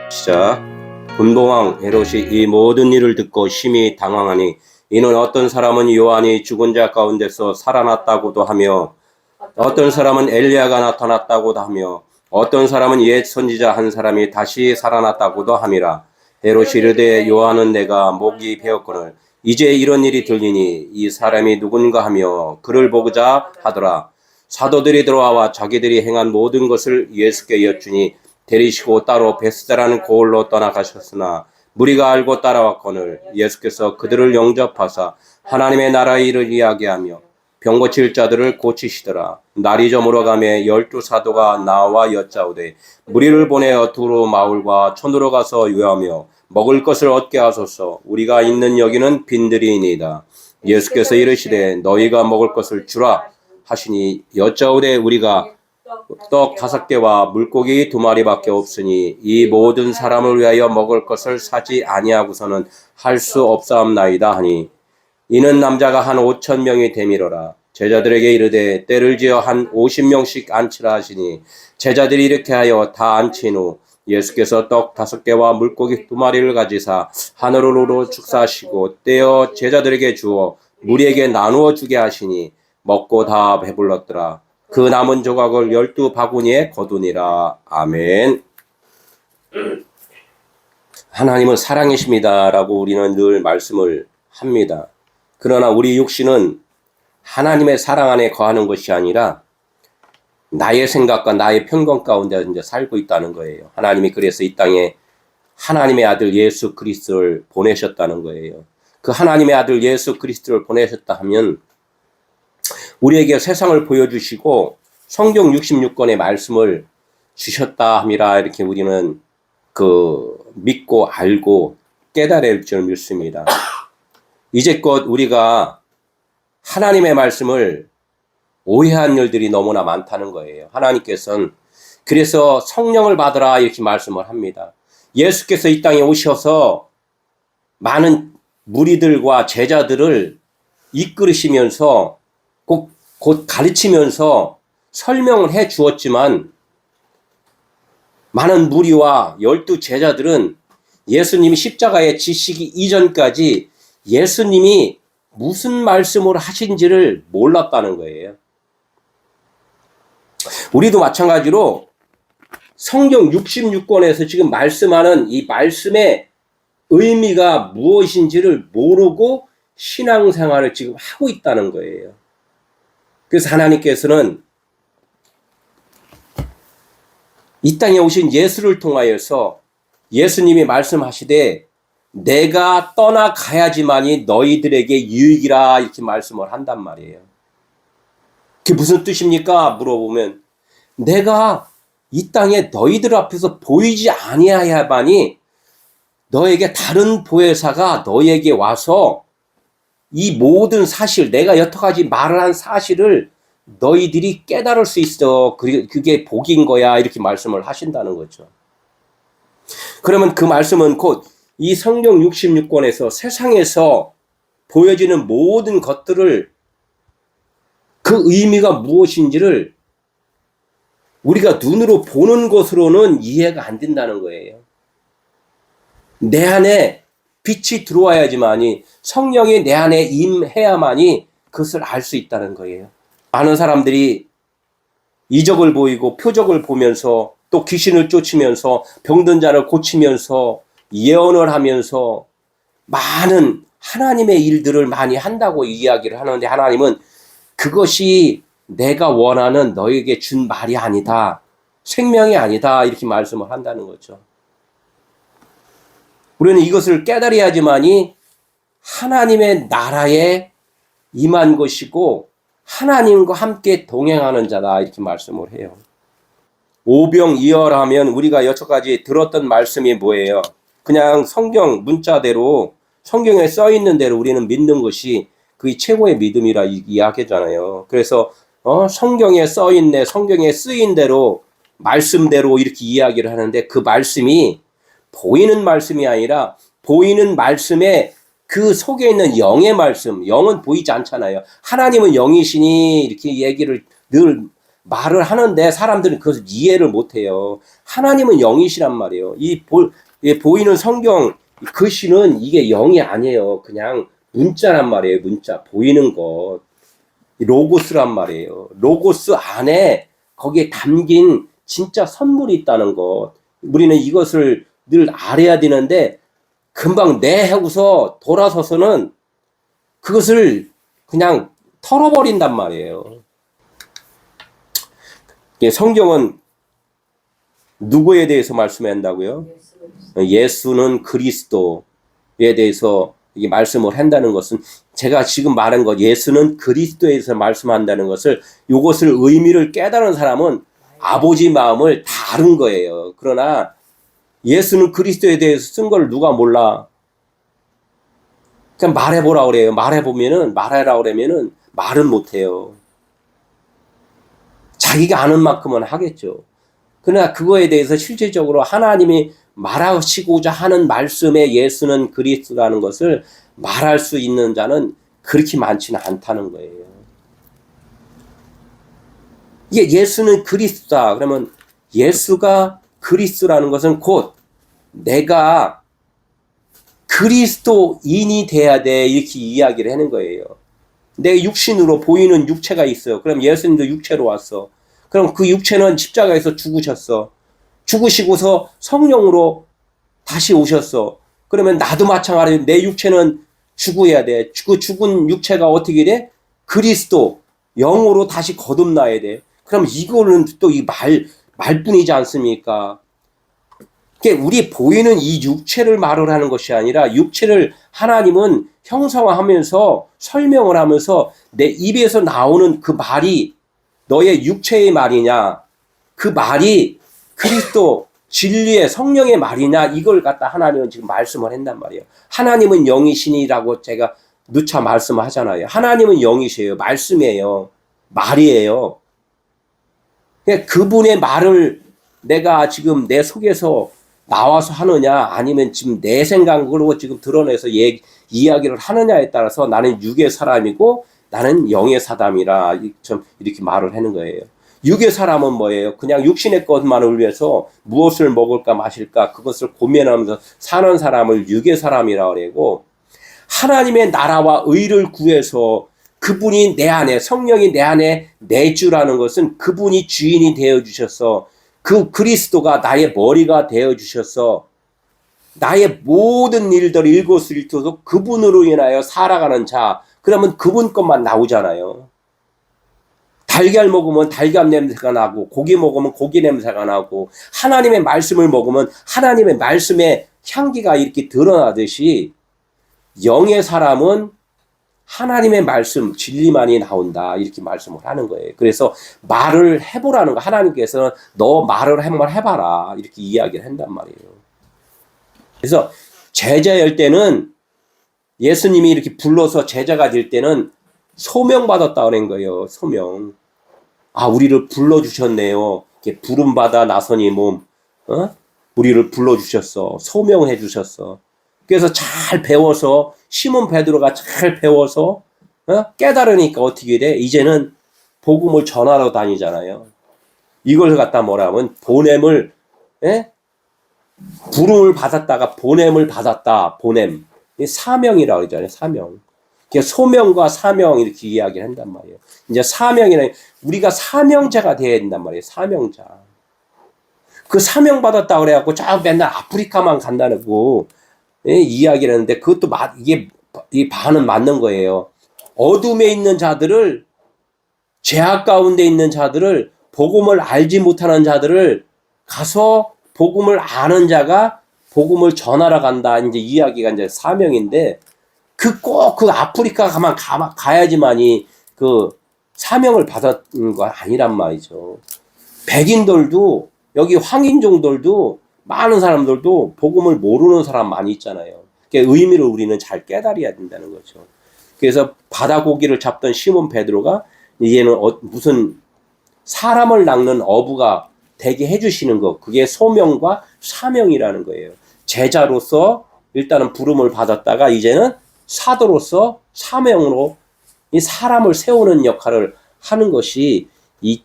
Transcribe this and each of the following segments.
시작. 분봉왕 헤롯이 이 모든 일을 듣고 심히 당황하니 이는 어떤 사람은 요한이 죽은 자 가운데서 살아났다고도 하며 어떤 사람은 엘리야가 나타났다고도 하며 어떤 사람은 옛 선지자 한 사람이 다시 살아났다고도 함이라. 헤롯이 이르되 요한은 내가 목이 베었거늘 이제 이런 일이 들리니 이 사람이 누군가 하며 그를 보고자 하더라. 사도들이 들어와 자기들이 행한 모든 것을 예수께 여쭈니 데리시고 따로 베스다라는 고을로 떠나가셨으나 무리가 알고 따라왔거늘 예수께서 그들을 영접하사 하나님의 나라의 일을 이야기하며 병 고칠 자들을 고치시더라. 날이 저물어가며 12사도가 나와 여짜오되 무리를 보내어 두로 마을과 촌으로 가서 유하며 먹을 것을 얻게 하소서. 우리가 있는 여기는 빈들이니이다. 예수께서 이르시되 너희가 먹을 것을 주라 하시니 여짜오되 우리가 떡 5개와 물고기 2마리밖에 없으니 이 모든 사람을 위하여 먹을 것을 사지 아니하고서는 할 수 없사옵나이다 하니 이는 남자가 한 5,000명이 되미러라. 제자들에게 이르되 때를 지어 한 50명씩 앉히라 하시니 제자들이 이렇게 하여 다 앉힌 후 예수께서 떡 5개와 물고기 2마리를 가지사 하늘으로 축사하시고 떼어 제자들에게 주어 무리에게 나누어 주게 하시니 먹고 다 배불렀더라. 그 남은 조각을 12바구니에 거두니라. 아멘. 하나님은 사랑이십니다라고 우리는 늘 말씀을 합니다. 그러나 우리 육신은 하나님의 사랑 안에 거하는 것이 아니라 나의 생각과 나의 편견 가운데 이제 살고 있다는 거예요. 하나님이 그래서 이 땅에 하나님의 아들 예수 그리스도를 보내셨다는 거예요. 그 하나님의 아들 예수 그리스도를 보내셨다 하면 우리에게 세상을 보여주시고 성경 66권의 말씀을 주셨다 함이라 이렇게 우리는 믿고 알고 깨달을 줄 믿습니다. 이제껏 우리가 하나님의 말씀을 오해한 일들이 너무나 많다는 거예요. 하나님께서는 그래서 성령을 받으라 이렇게 말씀을 합니다. 예수께서 이 땅에 오셔서 많은 무리들과 제자들을 이끌으시면서 곧 가르치면서 설명을 해 주었지만 많은 무리와 12 제자들은 예수님이 십자가에 지시기 이전까지 예수님이 무슨 말씀을 하신지를 몰랐다는 거예요. 우리도 마찬가지로 성경 66권에서 지금 말씀하는 이 말씀의 의미가 무엇인지를 모르고 신앙생활을 지금 하고 있다는 거예요. 그래서 하나님께서는 이 땅에 오신 예수를 통하여서 예수님이 말씀하시되 내가 떠나가야지만이 너희들에게 유익이라 이렇게 말씀을 한단 말이에요. 그게 무슨 뜻입니까? 물어보면 내가 이 땅에 너희들 앞에서 보이지 아니하야만이 너에게 다른 보혜사가 너에게 와서 이 모든 사실, 내가 여태까지 말을 한 사실을 너희들이 깨달을 수 있어. 그게 복인 거야. 이렇게 말씀을 하신다는 거죠. 그러면 그 말씀은 곧 이 성경 66권에서 세상에서 보여지는 모든 것들을 그 의미가 무엇인지를 우리가 눈으로 보는 것으로는 이해가 안 된다는 거예요. 내 안에 빛이 들어와야지만이 성령이 내 안에 임해야만이 그것을 알 수 있다는 거예요. 많은 사람들이 이적을 보이고 표적을 보면서 또 귀신을 쫓으면서 병든 자를 고치면서 예언을 하면서 많은 하나님의 일들을 많이 한다고 이야기를 하는데 하나님은 그것이 내가 원하는 너에게 준 말이 아니다. 생명이 아니다. 이렇게 말씀을 한다는 거죠. 우리는 이것을 깨달아야지만이 하나님의 나라에 임한 것이고 하나님과 함께 동행하는 자다 이렇게 말씀을 해요. 오병이어라면 우리가 여태까지 들었던 말씀이 뭐예요? 그냥 성경 문자대로 성경에 써 있는 대로 우리는 믿는 것이 그게 최고의 믿음이라 이야기하잖아요. 그래서 성경에 써 있네, 성경에 쓰인 대로 말씀대로 이렇게 이야기를 하는데 그 말씀이 보이는 말씀이 아니라 보이는 말씀에 그 속에 있는 영의 말씀, 영은 보이지 않잖아요. 하나님은 영이시니 이렇게 얘기를 늘 말을 하는데 사람들은 그것을 이해를 못해요. 하나님은 영이시란 말이에요. 보이는 성경 글씨는 이게 영이 아니에요. 그냥 문자란 말이에요. 문자. 보이는 것. 로고스란 말이에요. 로고스 안에 거기에 담긴 진짜 선물이 있다는 것. 우리는 이것을 늘 알아야 되는데 금방 네 하고서 돌아서서는 그것을 그냥 털어버린단 말이에요. 성경은 누구에 대해서 말씀한다고요? 예수는 그리스도에 대해서 이게 말씀을 한다는 것은 제가 지금 말한 것 예수는 그리스도에 대해서 말씀한다는 것을 이것을 의미를 깨달은 사람은 아버지 마음을 다 아는 거예요. 그러나 예수는 그리스도에 대해서 쓴 걸 누가 몰라? 그냥 말해보라 그래요. 말해라 그러면은 말은 못해요. 자기가 아는 만큼은 하겠죠. 그러나 그거에 대해서 실질적으로 하나님이 말하시고자 하는 말씀에 예수는 그리스도라는 것을 말할 수 있는 자는 그렇게 많지는 않다는 거예요. 이게 예수는 그리스도다. 그러면 예수가 그리스도라는 것은 곧 내가 그리스도인이 돼야 돼 이렇게 이야기를 하는 거예요. 내 육신으로 보이는 육체가 있어요. 그럼 예수님도 육체로 왔어. 그럼 그 육체는 십자가에서 죽으셨어. 죽으시고서 성령으로 다시 오셨어. 그러면 나도 마찬가지로 내 육체는 죽어야 돼. 그 죽은 육체가 어떻게 돼? 그리스도 영으로 다시 거듭나야 돼. 그럼 이거는 또 이 말뿐이지 않습니까? 우리 보이는 이 육체를 말을 하는 것이 아니라 육체를 하나님은 형상화하면서 설명을 하면서 내 입에서 나오는 그 말이 너의 육체의 말이냐, 그 말이 그리스도 진리의 성령의 말이냐, 이걸 갖다 하나님은 지금 말씀을 한단 말이에요. 하나님은 영이시니라고 제가 누차 말씀하잖아요. 하나님은 영이시에요. 말씀이에요. 말이에요. 그분의 말을 내가 지금 내 속에서 나와서 하느냐, 아니면 지금 내 생각으로 지금 드러내서 이야기를 하느냐에 따라서 나는 육의 사람이고 나는 영의 사람이라 이렇게 말을 하는 거예요. 육의 사람은 뭐예요? 그냥 육신의 것만을 위해서 무엇을 먹을까 마실까 그것을 고민하면서 사는 사람을 육의 사람이라 그러고, 하나님의 나라와 의를 구해서 그분이 내 안에, 성령이 내 안에 내주라는 것은 그분이 주인이 되어주셔서 그 그리스도가 나의 머리가 되어주셔서 나의 모든 일들 일거수일투족 그분으로 인하여 살아가는 자. 그러면 그분 것만 나오잖아요. 달걀 먹으면 달걀 냄새가 나고, 고기 먹으면 고기 냄새가 나고, 하나님의 말씀을 먹으면 하나님의 말씀의 향기가 이렇게 드러나듯이 영의 사람은 하나님의 말씀, 진리만이 나온다 이렇게 말씀을 하는 거예요. 그래서 말을 해보라는 거, 하나님께서는 너 말을 한번 해봐라 이렇게 이야기를 한단 말이에요. 그래서 제자일 때는 예수님이 이렇게 불러서 제자가 될 때는 소명받았다 그런 거예요. 소명. 아, 우리를 불러주셨네요. 이렇게 부름받아 나서니 몸, 우리를 불러주셨어. 소명해 주셨어. 그래서 잘 배워서, 시몬 베드로가 잘 배워서 깨달으니까 어떻게 돼? 이제는 복음을 전하러 다니잖아요. 이걸 갖다 뭐라 하면 보냄을, 부름을 받았다가 보냄을 받았다. 보냄. 사명이라고 그러잖아요. 사명. 소명과 사명 이렇게 이야기를 한단 말이에요. 이제 사명이란, 우리가 사명자가 되어야 된단 말이에요. 사명자. 그 사명 받았다 그래갖고 쫙 맨날 아프리카만 간다고 이야기를 하는데, 그것도 이게 이 반은 맞는 거예요. 어둠에 있는 자들을, 죄악 가운데 있는 자들을, 복음을 알지 못하는 자들을 가서 복음을 아는 자가 복음을 전하러 간다. 이제 이야기가 이제 사명인데, 꼭 그 아프리카 가야지만이 그 사명을 받은 거 아니란 말이죠. 백인들도, 여기 황인종들도, 많은 사람들도 복음을 모르는 사람 많이 있잖아요. 그 의미를 우리는 잘 깨달아야 된다는 거죠. 그래서 바다고기를 잡던 시몬 베드로가 이제는 무슨 사람을 낚는 어부가 되게 해주시는 거, 그게 소명과 사명이라는 거예요. 제자로서 일단은 부름을 받았다가 이제는 사도로서 사명으로 이 사람을 세우는 역할을 하는 것이 이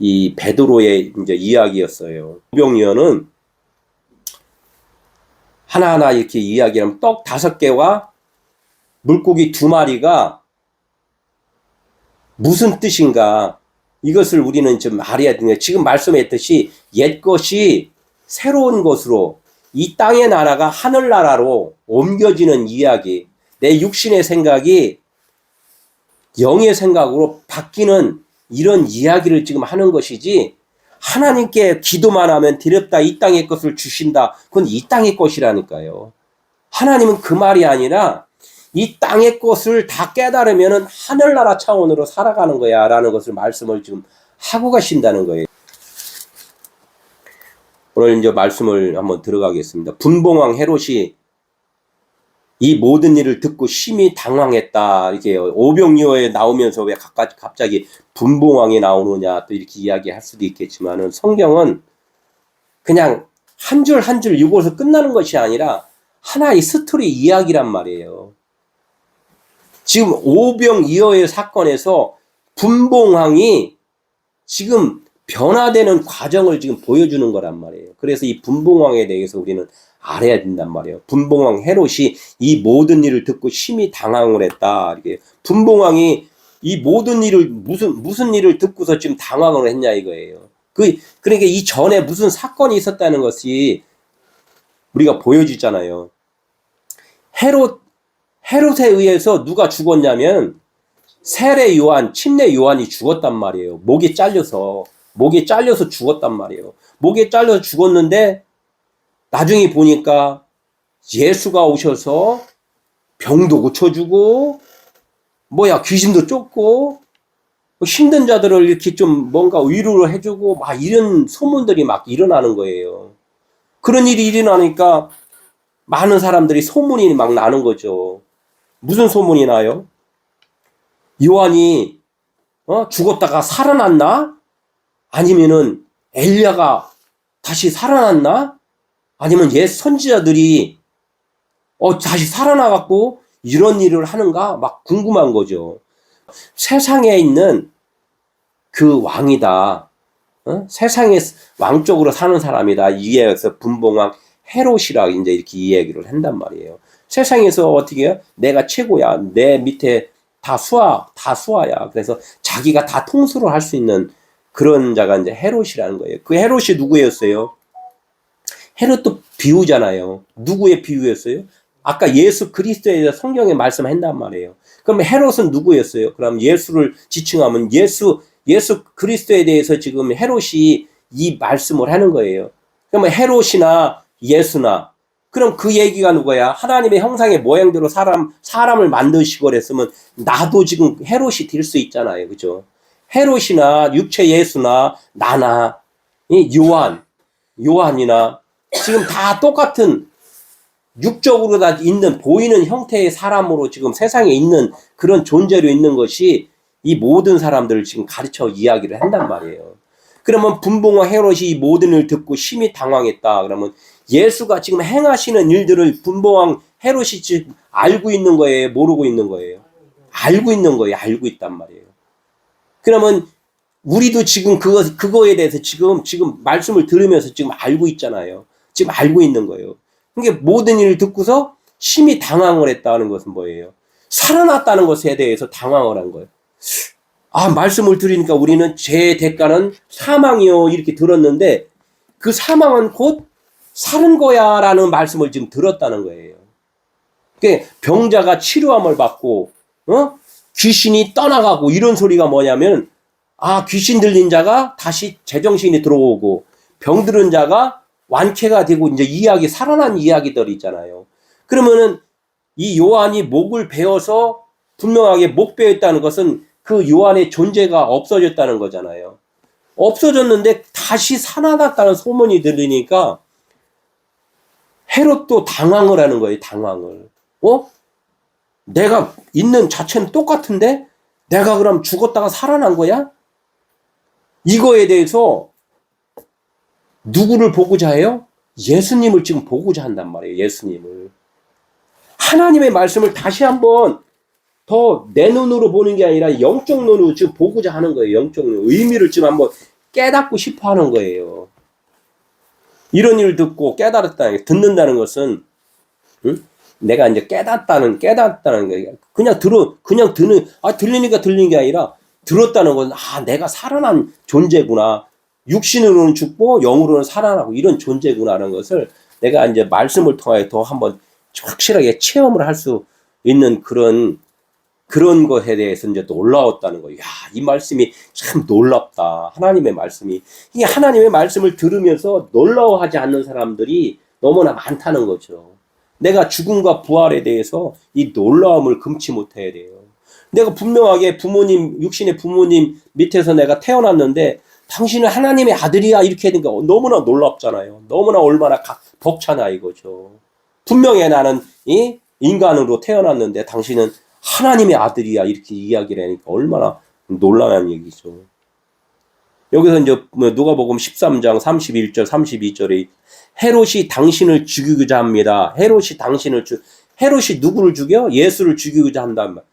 이 베드로의 이제 이야기였어요. 오병이어는 하나하나 이렇게 이야기하면 떡 5개와 물고기 2마리가 무슨 뜻인가, 이것을 우리는 좀 알아야 되는 거예요. 지금 말씀했듯이 옛것이 새로운 것으로, 이 땅의 나라가 하늘나라로 옮겨지는 이야기, 내 육신의 생각이 영의 생각으로 바뀌는 이런 이야기를 지금 하는 것이지, 하나님께 기도만 하면 되렵다, 이 땅의 것을 주신다, 그건 이 땅의 것이라니까요. 하나님은 그 말이 아니라 이 땅의 것을 다 깨달으면 하늘나라 차원으로 살아가는 거야 라는 것을 말씀을 지금 하고 가신다는 거예요. 오늘 이제 말씀을 한번 들어가겠습니다. 분봉왕 헤롯이 이 모든 일을 듣고 심히 당황했다. 이렇게 오병이어에 나오면서 왜 갑자기 분봉왕이 나오느냐 또 이렇게 이야기할 수도 있겠지만은, 성경은 그냥 한 줄 한 줄 읽어서 끝나는 것이 아니라 하나의 스토리 이야기란 말이에요. 지금 오병이어의 사건에서 분봉왕이 지금 변화되는 과정을 지금 보여주는 거란 말이에요. 그래서 이 분봉왕에 대해서 우리는 알아야 된단 말이에요. 분봉왕 헤롯이 이 모든 일을 듣고 심히 당황을 했다. 이렇게 분봉왕이 이 모든 일을 무슨 일을 듣고서 지금 당황을 했냐 이거예요. 그러니까 이 전에 무슨 사건이 있었다는 것이 우리가 보여지잖아요. 헤롯에 의해서 누가 죽었냐면 세례 요한, 침례 요한이 죽었단 말이에요. 목에 잘려서 죽었단 말이에요. 목에 잘려서 죽었는데 나중에 보니까 예수가 오셔서 병도 고쳐주고 귀신도 쫓고 힘든 자들을 이렇게 좀 뭔가 위로를 해주고 막 이런 소문들이 막 일어나는 거예요. 그런 일이 일어나니까 많은 사람들이 소문이 막 나는 거죠. 무슨 소문이 나요? 요한이 죽었다가 살아났나? 아니면은 엘리야가 다시 살아났나? 아니면 옛 선지자들이 다시 살아나갖고 이런 일을 하는가? 막 궁금한 거죠. 세상에 있는 그 왕이다. 세상의 왕쪽으로 사는 사람이다. 이에서 분봉왕 헤롯이라 이제 이렇게 이야기를 한단 말이에요. 세상에서 어떻게 해요? 내가 최고야. 내 밑에 다 수하야. 그래서 자기가 다 통수를 할 수 있는 그런 자가 이제 헤롯이라는 거예요. 그 헤롯이 누구였어요? 헤롯도 비유잖아요. 누구의 비유였어요? 아까 예수 그리스도에 대해서 성경에 말씀한단 말이에요. 그럼 헤롯은 누구였어요? 그럼 예수를 지칭하면 예수 그리스도에 대해서 지금 헤롯이 이 말씀을 하는 거예요. 그러면 헤롯이나 예수나, 그럼 그 얘기가 누구야? 하나님의 형상의 모양대로 사람을 만드시고 그랬으면 나도 지금 헤롯이 될 수 있잖아요. 그죠? 헤롯이나 육체 예수나 나나 요한이나 지금 다 똑같은 육적으로 다 있는 보이는 형태의 사람으로 지금 세상에 있는 그런 존재로 있는 것이 이 모든 사람들을 지금 가르쳐 이야기를 한단 말이에요. 그러면 분봉왕 헤롯이 이 모든 일을 듣고 심히 당황했다. 그러면 예수가 지금 행하시는 일들을 분봉왕 헤롯이 지금 알고 있는 거예요? 모르고 있는 거예요? 알고 있는 거예요. 알고 있단 말이에요. 그러면 우리도 지금 그거에 대해서 지금 말씀을 들으면서 지금 알고 있잖아요. 지금 알고 있는 거예요. 그러니까 모든 일을 듣고서 심히 당황을 했다는 것은 뭐예요? 살아났다는 것에 대해서 당황을 한 거예요. 말씀을 들으니까 우리는 죄의 대가는 사망이요 이렇게 들었는데 그 사망은 곧 사는 거야 라는 말씀을 지금 들었다는 거예요. 그러니까 병자가 치료함을 받고 귀신이 떠나가고 이런 소리가 뭐냐면 귀신 들린 자가 다시 제정신이 들어오고 병 들은 자가 완쾌가 되고 이제 이야기 살아난 이야기들이 있잖아요. 그러면은 이 요한이 목을 베어서 분명하게 목 베었다는 것은 그 요한의 존재가 없어졌다는 거잖아요. 없어졌는데 다시 살아났다는 소문이 들리니까 헤롯도 당황을 하는 거예요. 당황을. 내가 있는 자체는 똑같은데 내가 그럼 죽었다가 살아난 거야? 이거에 대해서 누구를 보고자 해요? 예수님을 지금 보고자 한단 말이에요. 예수님을. 하나님의 말씀을 다시 한번 더 내 눈으로 보는 게 아니라 영적 눈으로 지금 보고자 하는 거예요. 영적 눈. 의미를 지금 한번 깨닫고 싶어 하는 거예요. 이런 일을 듣고 깨달았다는, 듣는다는 것은, 응? 내가 이제 깨닫다는 거예요. 그냥 들리니까 들리는 게 아니라, 들었다는 건, 내가 살아난 존재구나. 육신으로는 죽고, 영으로는 살아나고, 이런 존재구나라는 것을 내가 이제 말씀을 통하여 더 한번 확실하게 체험을 할 수 있는 그런 것에 대해서 이제 놀라웠다는 거예요. 야, 이 말씀이 참 놀랍다. 하나님의 말씀이. 이게 하나님의 말씀을 들으면서 놀라워하지 않는 사람들이 너무나 많다는 거죠. 내가 죽음과 부활에 대해서 이 놀라움을 금치 못해야 돼요. 내가 분명하게 육신의 부모님 밑에서 내가 태어났는데 당신은 하나님의 아들이야 이렇게 하는 거 너무나 놀랍잖아요. 너무나 얼마나 벅차나 이거죠. 분명히 나는 이 인간으로 태어났는데 당신은 하나님의 아들이야 이렇게 이야기를 하니까 얼마나 놀라운 얘기죠. 여기서 이제 누가복음 13장 31절 32절에 헤롯이 당신을 죽이고자 합니다. 헤롯이 누구를 죽여? 예수를 죽이고자 한단 말.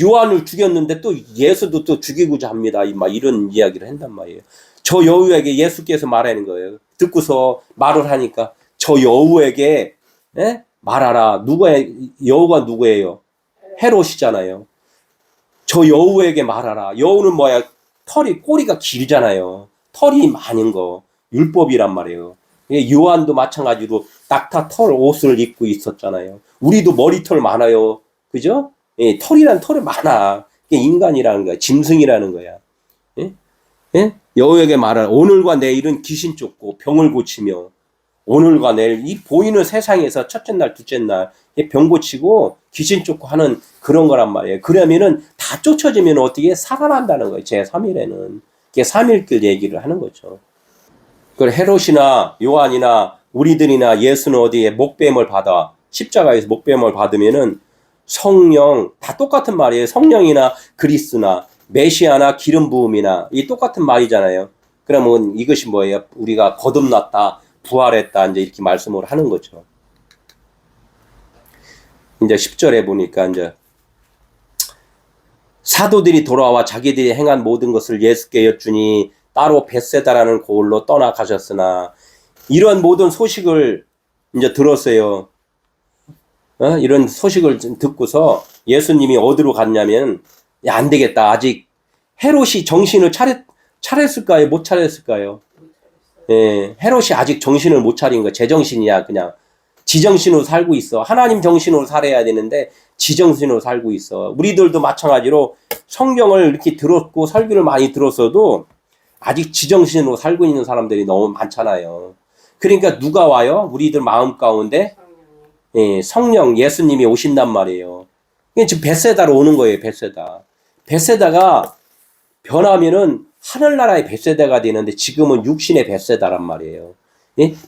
요한을 죽였는데 또 예수도 또 죽이고자 합니다. 이런 이야기를 한단 말이에요. 저 여우에게 예수께서 말하는 거예요. 듣고서 말을 하니까 저 여우에게 말하라. 여우가 누구예요? 헤롯이잖아요. 저 여우에게 말하라. 여우는 뭐야? 꼬리가 길잖아요. 털이 많은 거. 율법이란 말이에요. 요한도 마찬가지로 낙타 털 옷을 입고 있었잖아요. 우리도 머리털 많아요. 그죠? 털이 많아. 이게 인간이라는 거야. 짐승이라는 거야. 여우에게 말하라. 오늘과 내일은 귀신 쫓고 병을 고치며 오늘과 내일 이 보이는 세상에서 첫째 날, 둘째 날 병 고치고 귀신 쫓고 하는 그런 거란 말이에요. 그러면은 다 쫓아지면 어떻게 살아난다는 거예요. 제3일에는. 이게 3일길 얘기를 하는 거죠. 그 헤롯이나 요한이나 우리들이나 예수는 어디에 십자가에서 목뱀을 받으면은 성령 다 똑같은 말이에요. 성령이나 그리스나 메시아나 기름 부음이나 이 똑같은 말이잖아요. 그러면 이것이 뭐예요? 우리가 거듭났다, 부활했다 이제 이렇게 말씀을 하는 거죠. 이제 10절에 보니까 이제 사도들이 돌아와 자기들이 행한 모든 것을 예수께 여쭈니 따로 벳세다라는 고을로 떠나가셨으나 이런 모든 소식을 이제 들었어요. 이런 소식을 듣고서 예수님이 어디로 갔냐면 야, 안 되겠다. 아직 헤롯이 정신을 차렸을까요? 못 차렸을까요? 헤롯이 아직 정신을 못 차린 거 제정신이야. 그냥 지정신으로 살고 있어. 하나님 정신으로 살아야 되는데 지정신으로 살고 있어. 우리들도 마찬가지로 성경을 이렇게 들었고 설교를 많이 들었어도 아직 지정신으로 살고 있는 사람들이 너무 많잖아요. 그러니까 누가 와요? 우리들 마음 가운데 성령 예수님이 오신단 말이에요. 지금 벳세다로 오는 거예요. 벳세다가 변하면은 하늘나라의 벳세다가 되는데 지금은 육신의 벳세다란 말이에요.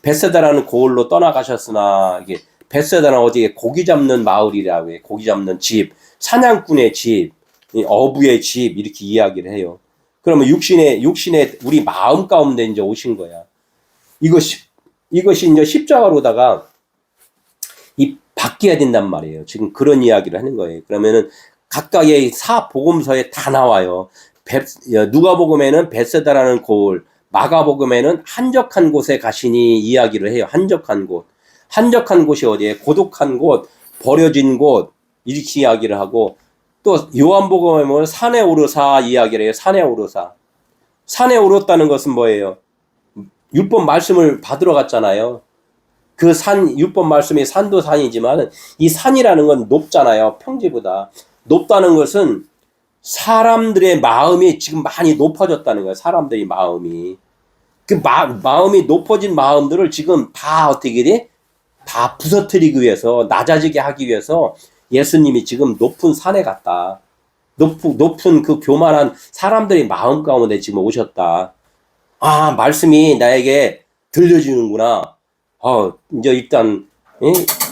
벳세다라는 고을로 떠나가셨으나 이게 벳세다는 어디에 고기 잡는 마을이라고 해요. 고기 잡는 집, 사냥꾼의 집, 어부의 집 이렇게 이야기를 해요. 그러면 육신의 우리 마음 가운데 이제 오신 거야. 이것이 이제 십자가로다가 바뀌어야 된단 말이에요. 지금 그런 이야기를 하는 거예요. 그러면은 각각의 복음서에 다 나와요. 누가복음에는 벳세다라는 고을, 마가복음에는 한적한 곳에 가시니 이야기를 해요. 한적한 곳이 어디에? 고독한 곳, 버려진 곳 이렇게 이야기를 하고 또 요한복음에 보면 산에 오르사 이야기를 해요. 산에 오르다는 것은 뭐예요? 율법 말씀을 받으러 갔잖아요. 그 율법 말씀이 산도 산이지만 이 산이라는 건 높잖아요. 평지보다. 높다는 것은 사람들의 마음이 지금 많이 높아졌다는 거예요. 사람들의 마음이. 그 마음이 높아진 마음들을 지금 다 어떻게 돼? 다 부서뜨리기 위해서, 낮아지게 하기 위해서 예수님이 지금 높은 산에 갔다. 높은 그 교만한 사람들의 마음 가운데 지금 오셨다. 말씀이 나에게 들려지는구나. 이제 일단,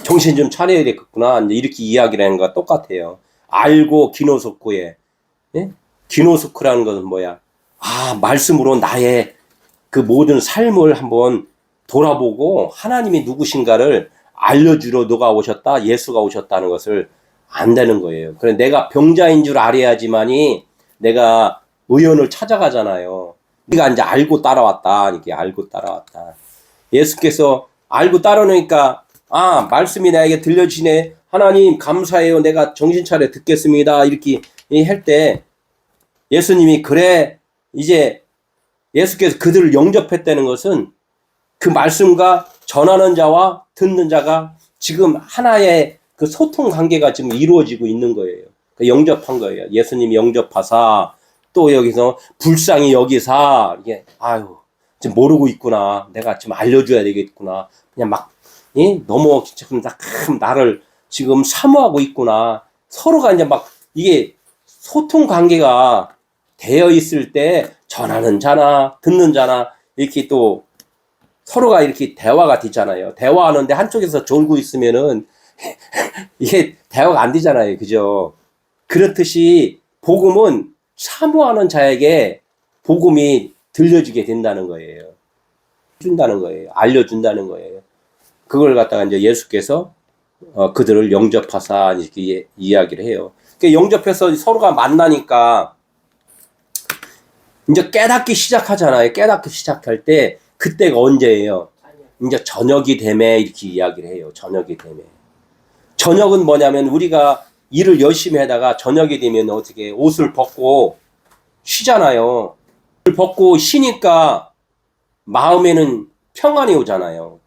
정신 좀 차려야 되겠구나. 이제 이렇게 이야기를 하는 거와 똑같아요. 알고 기노소코에. 기노소코라는 것은 뭐야? 말씀으로 나의 그 모든 삶을 한번 돌아보고 하나님이 누구신가를 알려주러 누가 오셨다? 예수가 오셨다는 것을 안다는 거예요. 그래 내가 병자인 줄 알아야지만이 내가 의원을 찾아가잖아요. 네가 이제 알고 따라왔다. 이렇게 알고 따라왔다. 예수께서 알고 따라오니까 아, 말씀이 나에게 들려지네. 하나님 감사해요. 내가 정신 차려 듣겠습니다. 이렇게 할 때 예수님이 그래 이제 예수께서 그들을 영접했다는 것은 그 말씀과 전하는 자와 듣는 자가 지금 하나의 그 소통 관계가 지금 이루어지고 있는 거예요. 그 영접한 거예요. 예수님이 영접하사 또 여기서 불쌍히 여기사 이게 아유 지금 모르고 있구나. 내가 지금 알려줘야 되겠구나. 그냥 막 너무 지금 나를 지금 사모하고 있구나. 서로가 이제 막 이게 소통 관계가 되어 있을 때 전하는 자나 듣는 자나 이렇게 또 서로가 이렇게 대화가 되잖아요. 대화하는데 한쪽에서 졸고 있으면은 이게 대화가 안 되잖아요. 그죠? 그렇듯이 복음은 사모하는 자에게 복음이 들려지게 된다는 거예요. 준다는 거예요. 알려준다는 거예요. 그걸 갖다가 이제 예수께서 그들을 영접하사 이렇게 이야기를 해요. 그러니까 영접해서 서로가 만나니까 이제 깨닫기 시작하잖아요. 깨닫기 시작할 때 그때가 언제예요? 이제 저녁이 되매 이렇게 이야기를 해요. 저녁이 되매. 저녁은 뭐냐면 우리가 일을 열심히 하다가 저녁이 되면 어떻게 옷을 벗고 쉬잖아요. 옷을 벗고 쉬니까 마음에는 평안이 오잖아요.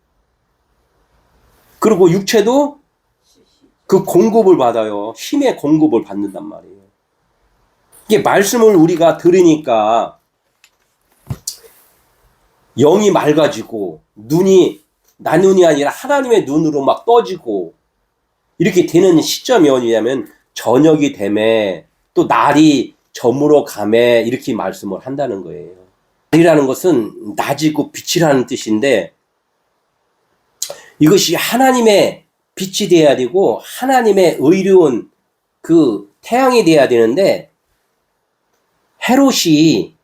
그리고 육체도 그 공급을 받아요. 힘의 공급을 받는단 말이에요. 이게 말씀을 우리가 들으니까 영이 맑아지고 눈이 나 눈이 아니라 하나님의 눈으로 막 떠지고 이렇게 되는 시점이 어디냐면 저녁이 되매 또 날이 저물어 가매 이렇게 말씀을 한다는 거예요. 날이라는 것은 낮이고 빛이라는 뜻인데 이것이 하나님의 빛이 돼야 되고 하나님의 의로운 그 태양이 돼야 되는데 헤롯이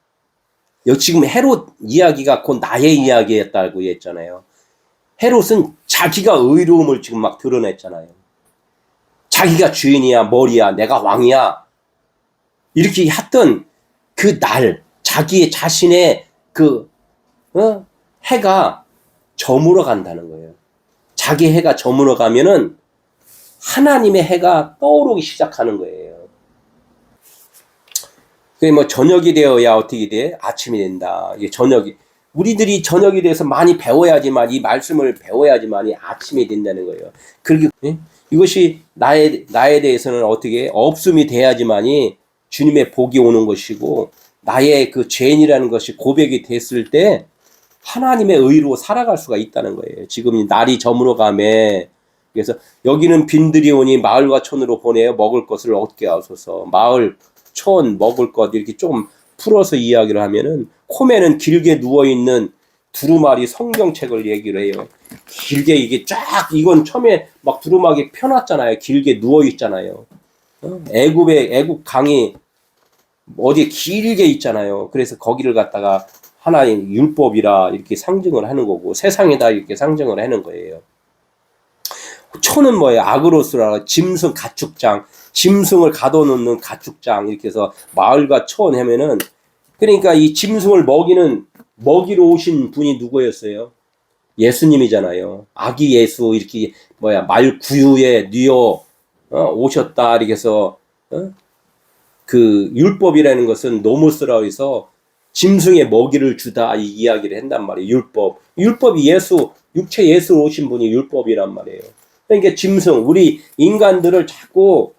지금 헤롯 이야기가 곧 나의 이야기였다고 했잖아요. 헤롯은 자기가 의로움을 지금 막 드러냈잖아요. 자기가 주인이야, 머리야, 내가 왕이야. 이렇게 했던 그 날, 자기의 자신의 그 해가 저물어 간다는 거예요. 자기 해가 저물어 가면은 하나님의 해가 떠오르기 시작하는 거예요. 그게 뭐 저녁이 되어야 어떻게 돼? 아침이 된다. 이게 저녁이 우리들이 저녁에 대해서 많이 배워야지만 이 말씀을 배워야지만이 아침이 된다는 거예요. 그리고 이것이 나에 대해서는 어떻게 없음이 돼야지만이 주님의 복이 오는 것이고 나의 그 죄인이라는 것이 고백이 됐을 때 하나님의 의로 살아갈 수가 있다는 거예요. 지금 날이 저물어가매 그래서 여기는 빈들이 오니 마을과 촌으로 보내어 먹을 것을 얻게 하소서. 마을, 촌, 먹을 것 이렇게 좀 풀어서 이야기를 하면은 콤에는 길게 누워있는 두루마리 성경책을 얘기를 해요. 길게 이게 쫙 이건 처음에 막 두루마기 펴놨잖아요. 길게 누워있잖아요. 애굽 강이 어디에 길게 있잖아요. 그래서 거기를 갖다가 하나의 율법이라 이렇게 상징을 하는 거고 세상에다 이렇게 상징을 하는 거예요. 촌은 뭐예요? 아그로스라 짐승 가축장, 짐승을 가둬놓는 가축장 이렇게 해서 마을과 촌 하면은 그러니까 이 짐승을 먹이러 오신 분이 누구였어요? 예수님이잖아요. 아기 예수 이렇게 말 구유에 뉘어 오셨다 이렇게 해서 그 율법이라는 것은 노무스라고 해서 짐승의 먹이를 주다 이 이야기를 한단 말이에요. 율법이 예수 육체 예수로 오신 분이 율법이란 말이에요. 그러니까 짐승 우리 인간들을 자꾸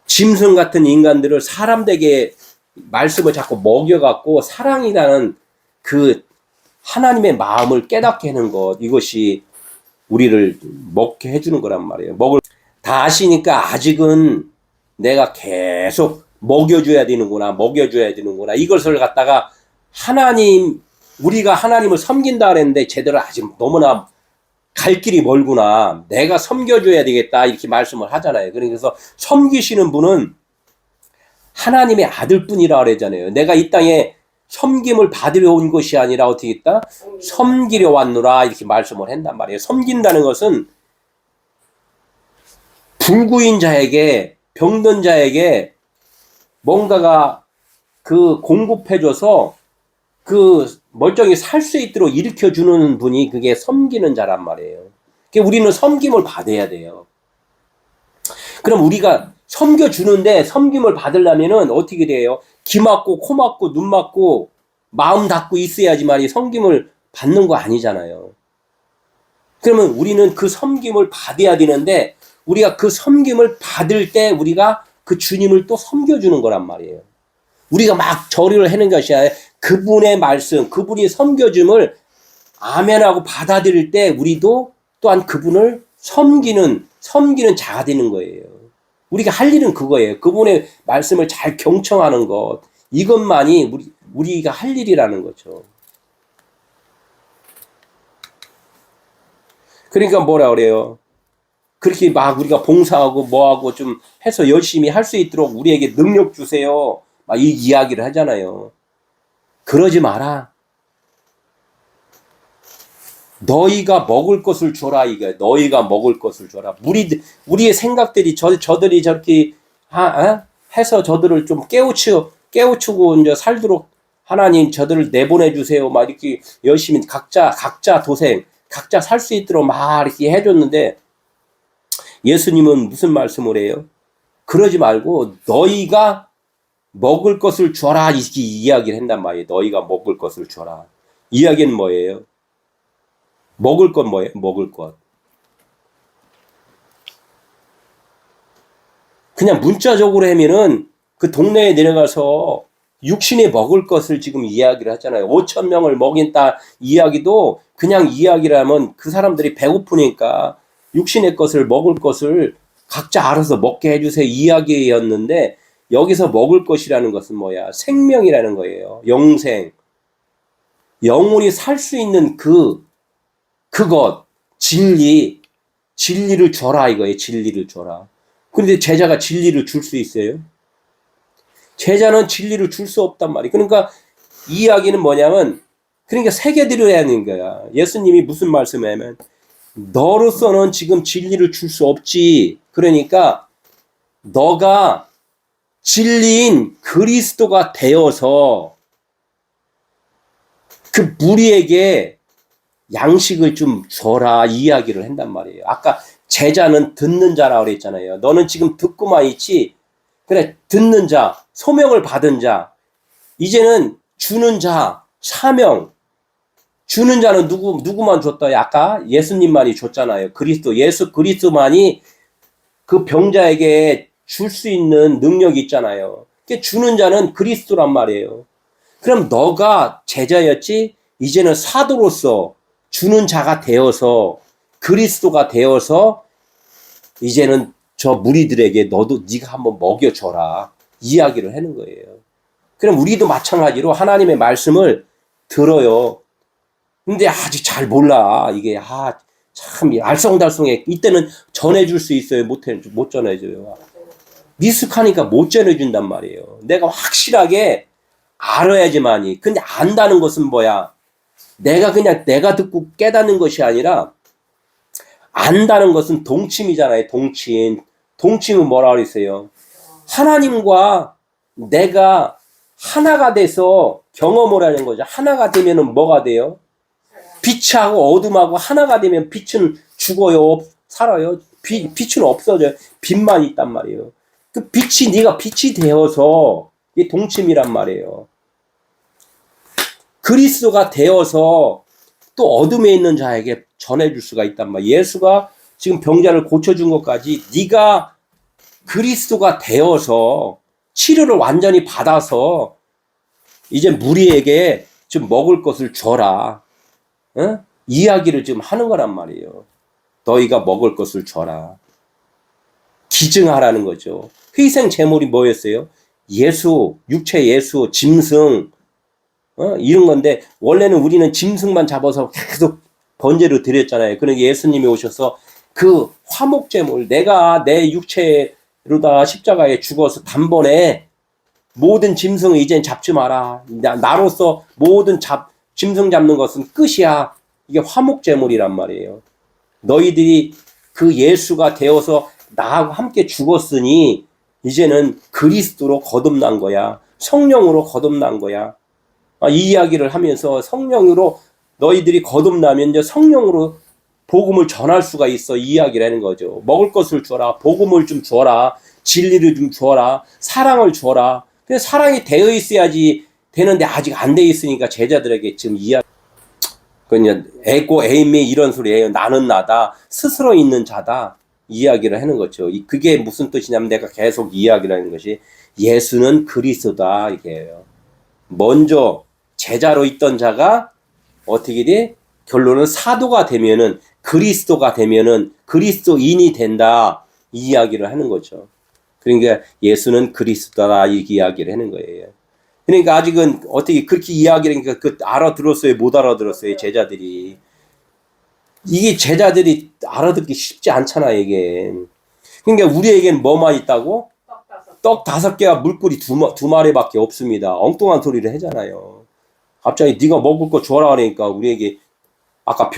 짐승 같은 인간들을 사람에게 말씀을 자꾸 먹여갖고 사랑이라는 그 하나님의 마음을 깨닫게 하는 것 이것이 우리를 먹게 해주는 거란 말이에요. 다 아시니까 아직은 내가 계속 먹여줘야 되는구나 이것을 갖다가 우리가 하나님을 섬긴다 그랬는데 제대로 아직 너무나 갈 길이 멀구나 내가 섬겨줘야 되겠다 이렇게 말씀을 하잖아요. 그래서 섬기시는 분은 하나님의 아들뿐이라 그러잖아요. 내가 이 땅에 섬김을 받으려 온 것이 아니라 어떻게 했다? 섬기려 왔노라 이렇게 말씀을 한단 말이에요. 섬긴다는 것은 불구인 자에게 병든 자에게 뭔가가 그 공급해줘서 그 멀쩡히 살 수 있도록 일으켜주는 분이 그게 섬기는 자란 말이에요. 그러니까 우리는 섬김을 받아야 돼요. 그럼 우리가 섬겨주는데 섬김을 받으려면은 어떻게 돼요? 귀 막고 코 막고 눈 막고 마음 닫고 있어야지만이 섬김을 받는 거 아니잖아요. 그러면 우리는 그 섬김을 받아야 되는데 우리가 그 섬김을 받을 때 우리가 그 주님을 또 섬겨주는 거란 말이에요. 우리가 막 절을 하는 것이 아니라 그분의 말씀, 그분이 섬겨줌을 아멘하고 받아들일 때 우리도 또한 그분을 섬기는 자가 되는 거예요. 우리가 할 일은 그거예요. 그분의 말씀을 잘 경청하는 것. 이것만이 우리가 할 일이라는 거죠. 그러니까 뭐라 그래요? 그렇게 막 우리가 봉사하고 뭐하고 좀 해서 열심히 할 수 있도록 우리에게 능력 주세요. 막 이 이야기를 하잖아요. 그러지 마라. 너희가 먹을 것을 줘라 이거야. 너희가 먹을 것을 줘라. 우리의 생각들이 저들이 저렇게 해서 저들을 좀 깨우치고 이제 살도록 하나님 저들을 내보내 주세요. 막 이렇게 열심히 각자 도생, 각자 살 수 있도록 막 이렇게 해줬는데 예수님은 무슨 말씀을 해요? 그러지 말고 너희가 먹을 것을 줘라 이렇게 이야기를 한단 말이에요. 너희가 먹을 것을 줘라. 이야기는 뭐예요? 먹을 것 뭐예요? 먹을 것. 그냥 문자적으로 하면은 그 동네에 내려가서 육신에 먹을 것을 지금 이야기를 하잖아요. 5천 명을 먹인다 이야기도 그냥 이야기를 하면 그 사람들이 배고프니까 육신의 것을 먹을 것을 각자 알아서 먹게 해주세요 이야기였는데 여기서 먹을 것이라는 것은 뭐야? 생명이라는 거예요. 영생. 영혼이 살 수 있는 그것, 진리를 줘라 이거예요. 진리를 줘라. 그런데 제자가 진리를 줄 수 있어요? 제자는 진리를 줄 수 없단 말이에요. 그러니까 이 이야기는 뭐냐면 그러니까 새겨드려야 하는 거야. 예수님이 무슨 말씀을 하면 너로서는 지금 진리를 줄 수 없지. 그러니까 너가 진리인 그리스도가 되어서 그 무리에게 양식을 좀 줘라 이야기를 한단 말이에요. 아까 제자는 듣는 자라고 그랬잖아요. 너는 지금 듣고만 있지. 그래 듣는 자, 소명을 받은 자. 이제는 주는 자, 사명. 주는 자는 누구만 줬다. 아까 예수님만이 줬잖아요. 예수 그리스도만이 그 병자에게 줄 수 있는 능력이 있잖아요. 주는 자는 그리스도란 말이에요. 그럼 너가 제자였지? 이제는 사도로서 주는 자가 되어서 그리스도가 되어서 이제는 저 무리들에게 네가 한번 먹여줘라 이야기를 하는 거예요. 그럼 우리도 마찬가지로 하나님의 말씀을 들어요. 근데 아직 잘 몰라. 이게 참 알쏭달쏭해. 이때는 전해줄 수 있어요. 못 전해줘요. 미숙하니까 못 전해준단 말이에요. 내가 확실하게 알아야지만이. 근데 안다는 것은 뭐야? 내가 듣고 깨닫는 것이 아니라 안다는 것은 동침이잖아요. 동침은 뭐라 그랬어요? 하나님과 내가 하나가 돼서 경험을 하는 거죠. 하나가 되면은 뭐가 돼요? 빛하고 어둠하고 하나가 되면 빛은 죽어요. 살아요. 빛은 없어져요. 빛만 있단 말이에요. 그 빛이 네가 빛이 되어서 이게 동침이란 말이에요. 그리스도가 되어서 또 어둠에 있는 자에게 전해줄 수가 있단 말이에요. 예수가 지금 병자를 고쳐준 것까지 네가 그리스도가 되어서 치료를 완전히 받아서 이제 무리에게 좀 먹을 것을 줘라. 응? 이야기를 지금 하는 거란 말이에요. 너희가 먹을 것을 줘라. 기증하라는 거죠. 희생 제물이 뭐였어요? 육체 예수, 짐승, 이런 건데 원래는 우리는 짐승만 잡아서 계속 번제로 드렸잖아요. 그러니까 예수님이 오셔서 그 화목 제물, 내가 내 육체로다 십자가에 죽어서 단번에 모든 짐승을 이젠 잡지 마라. 나로서 모든 짐승 잡는 것은 끝이야. 이게 화목 제물이란 말이에요. 너희들이 그 예수가 되어서 나하고 함께 죽었으니 이제는 그리스도로 거듭난 거야. 성령으로 거듭난 거야. 이 이야기를 하면서 성령으로 너희들이 거듭나면 이제 성령으로 복음을 전할 수가 있어. 이 이야기를 하는 거죠. 먹을 것을 주어라. 복음을 좀 주어라. 진리를 좀 주어라. 사랑을 주어라. 그래서 사랑이 되어 있어야지 되는데 아직 안 되어 있으니까 제자들에게 지금 이야기. 그냥 에고 에이미 이런 소리예요. 나는 나다. 스스로 있는 자다. 이야기를 하는 거죠. 그게 무슨 뜻이냐면 내가 계속 이야기를 하는 것이 예수는 그리스도다 이게요. 먼저 제자로 있던 자가 어떻게 돼? 결론은 사도가 되면은 그리스도가 되면은 그리스도인이 된다. 이 이야기를 하는 거죠. 그러니까 예수는 그리스도다 이 이야기를 하는 거예요. 그러니까 아직은 어떻게 그렇게 이야기를 하니까 알아들었어요? 못 알아들었어요? 제자들이. 이게 제자들이 알아듣기 쉽지 않잖아 이게. 그러니까 우리에겐 뭐만 있다고? 떡 5개와 물고기 두 마리밖에 없습니다. 엉뚱한 소리를 하잖아요. 갑자기 네가 먹을 거 줘라 그러니까 우리에게 아까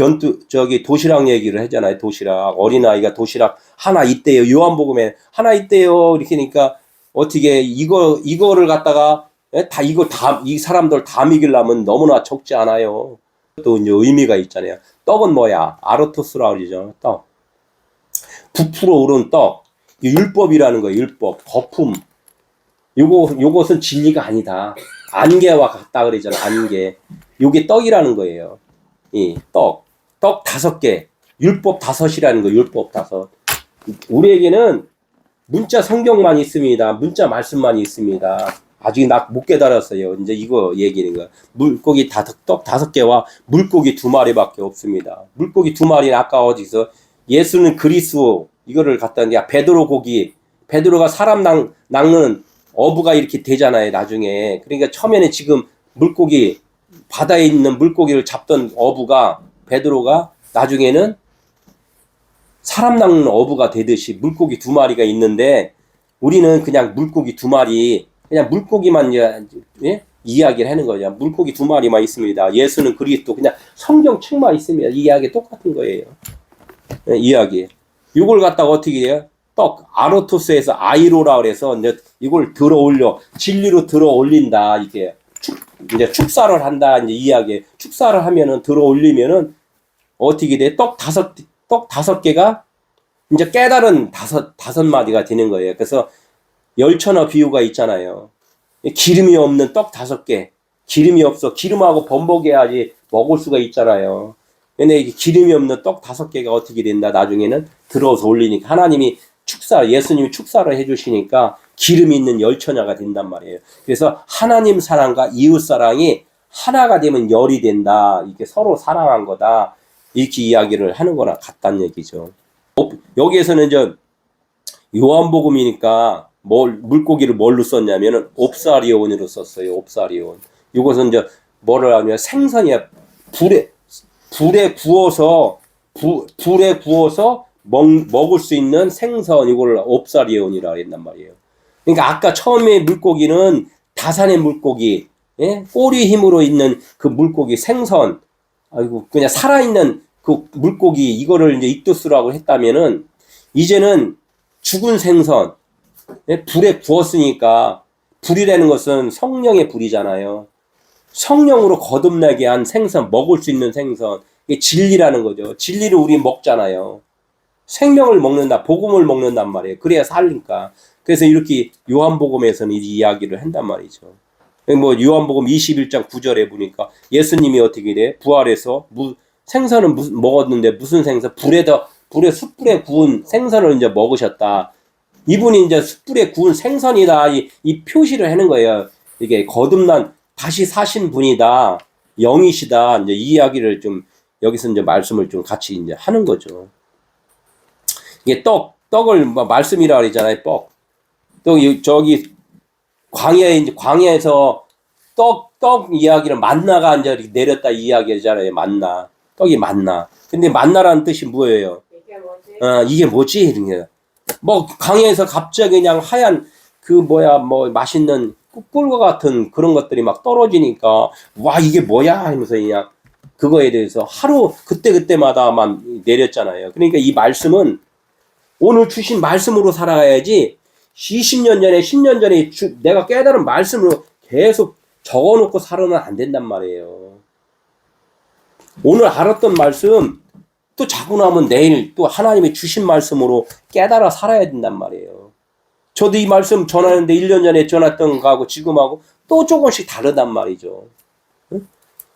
도시락 얘기를 했잖아요. 도시락. 어린아이가 도시락 하나 있대요. 요한복음에 하나 있대요. 이렇게 하니까 어떻게 이거를 갖다가 이 사람들 다 먹이려면 너무나 적지 않아요. 또 이제 의미가 있잖아요. 떡은 뭐야? 아르토스라 그러죠. 떡. 부풀어 오른 떡. 율법이라는 거예요. 율법. 거품. 요것은 진리가 아니다. 안개와 같다 그러잖아. 안개. 요게 떡이라는 거예요. 이 떡 5개. 율법 5이라는 거. 율법 5. 우리에게는 문자 성경만 있습니다. 문자 말씀만 있습니다. 아직 못 깨달았어요. 이제 이거 얘기는 거야. 물고기 떡 5개와 물고기 2마리밖에 없습니다. 물고기 2마리는 아까 어디서 예수는 그리스도 이거를 갖다 베드로가 사람 낚는 어부가 이렇게 되잖아요. 나중에. 그러니까 처음에는 지금 바다에 있는 물고기를 잡던 어부가 베드로가 나중에는 사람 낚는 어부가 되듯이 물고기 2마리가 있는데 우리는 그냥 물고기 2마리 그냥 물고기만 이야기를 하는 거죠. 물고기 2마리만 있습니다. 예수는 그리스도 그냥 성경책만 있습니다. 이 이야기 똑같은 거예요. 이야기. 이걸 갖다가 어떻게 해요? 떡 아르토스에서 아이로라 그래서 이제 이걸 진리로 들어 올린다. 이게 이제 축사를 한다. 이제 이야기. 축사를 하면은 들어 올리면은 어떻게 돼? 떡 5개가 이제 깨달은 5마디가 되는 거예요. 그래서 열천어 비유가 있잖아요. 기름이 없는 떡 5개. 기름이 없어. 기름하고 범벅해야지 먹을 수가 있잖아요. 근데 기름이 없는 떡 5개가 어떻게 된다? 나중에는 들어서 올리니까 하나님이 예수님이 축사를 해주시니까 기름이 있는 열처녀가 된단 말이에요. 그래서 하나님 사랑과 이웃 사랑이 하나가 되면 열이 된다. 이게 서로 사랑한 거다. 이렇게 이야기를 하는 거나 같다는 얘기죠. 여기에서는 이제 요한복음이니까 물고기를 뭘로 썼냐면은 옵사리온으로 썼어요. 옵사리온. 이것은 이제 뭐를 하면 생선이야. 불에 구워서 먹을 수 있는 생선 이걸 옵사리온이라 했단 말이에요. 그러니까 아까 처음에 물고기는 다산의 물고기, 꼬리 힘으로 있는 그 물고기 생선, 그냥 살아있는 그 물고기 이거를 이제 익두스라고 했다면은 이제는 죽은 생선, 불에 구웠으니까 불이라는 것은 성령의 불이잖아요. 성령으로 거듭나게 한 생선, 먹을 수 있는 생선, 이게 진리라는 거죠. 진리를 우리 먹잖아요. 생명을 먹는다, 복음을 먹는단 말이에요. 그래야 살니까. 그래서 이렇게 요한복음에서는 이 이야기를 한단 말이죠. 요한복음 21장 9절에 보니까 예수님이 어떻게 돼? 부활해서 생선은 먹었는데 무슨 생선? 숯불에 구운 생선을 이제 먹으셨다. 이분이 이제 숯불에 구운 생선이다. 이 표시를 하는 거예요. 이게 거듭난 다시 사신 분이다. 영이시다. 이제 이 이야기를 좀 여기서 이제 말씀을 좀 같이 이제 하는 거죠. 이게 떡을 말씀이라 그러잖아요. 또 저기 광야에서 떡 이야기를 만나가 이제 내렸다 이 이야기잖아요. 만나. 떡이 만나. 근데 만나라는 뜻이 뭐예요? 이게 뭐지? 이런 광야에서 갑자기 그냥 하얀 맛있는 꿀과 같은 그런 것들이 막 떨어지니까 와 이게 뭐야 하면서 그냥 그거에 대해서 하루 그때마다만 내렸잖아요. 그러니까 이 말씀은 오늘 주신 말씀으로 살아가야지 20년 전에 10년 전에 내가 깨달은 말씀으로 계속 적어놓고 살아는 안 된단 말이에요. 오늘 알았던 말씀 또 자고 나면 내일 또 하나님이 주신 말씀으로 깨달아 살아야 된단 말이에요. 저도 이 말씀 전하는데 1년 전에 전했던 거하고 지금하고 또 조금씩 다르단 말이죠.